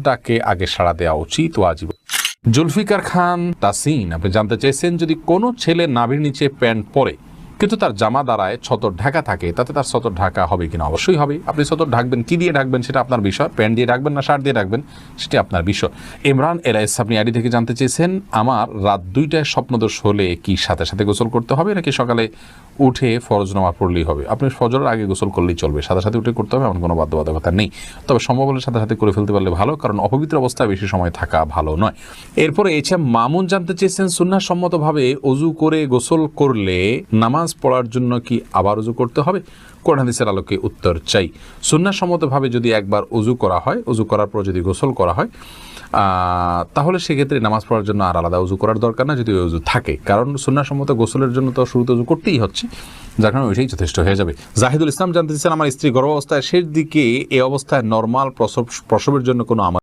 ডাকে আগে সাড়া দেওয়া উচিত ওয়াজিব। জুলফিকার খান তাসিন, আপনি জানতে চাইছেন যদি কোনো ছেলে নাভির নিচে প্যান্ট পরে কিন্তু তার জামা দ্বারায় ছতর ঢাকা থাকে, তাতে তার ছতর ঢাকা হবে কিনা? অবশ্যই হবে। আপনি ছতর ঢাকবেন, কি দিয়ে ঢাকবেন সেটা আপনার বিষয়। প্যান্ট দিয়ে ঢাকবেন না শার্ট দিয়ে ঢাকবেন সেটি আপনার বিষয়। ইমরান এলাইস, আপনি আইডি থেকে জানতে চেয়েছেন আমার রাত 2টায় স্বপ্নদোষ হলে কি সাথে সাথে গোসল করতে হবে নাকি সকালে উঠে ফরজ নামাজ পড়লেই হবে? আপনি ফজরের আগে গোসল করলেই চলবে, সাথে সাথে উঠে করতে হবে এমন কোনো বাধ্যবাধকতা নেই। তবে সম্ভব হলে সাথে সাথে করে ফেলতে পারলে ভালো, কারণ অপবিত্র অবস্থায় বেশি সময় থাকা ভালো নয়। এরপরে মামুন জানতে চেয়েছেন সুন্নাহ সম্মতভাবে অজু করে গোসল করলে নামাজ পড়ার জন্য কি আবার অজু করতে হবে? কোরআন হাদিসের আলোকে উত্তর চাই। সুন্নাহ সম্মতভাবে যদি একবার অজু করা হয়, অজু করার পর যদি গোসল করা হয়, তাহলে সেক্ষেত্রে নামাজ পড়ার জন্য আর আলাদা অজু করার দরকার না, যদি অজু থাকে। কারণ সুন্নাহ সম্মত গোসলের জন্য তো শুরুতে অজু করতেই হচ্ছে, যার কারণে ওইটাই যথেষ্ট হয়ে যাবে। জাহিদুল ইসলাম জানতে চাইছেন আমার স্ত্রী গর্ভাবস্থায় শেষ দিকে এই অবস্থায় নর্মাল প্রসবের জন্য কোনো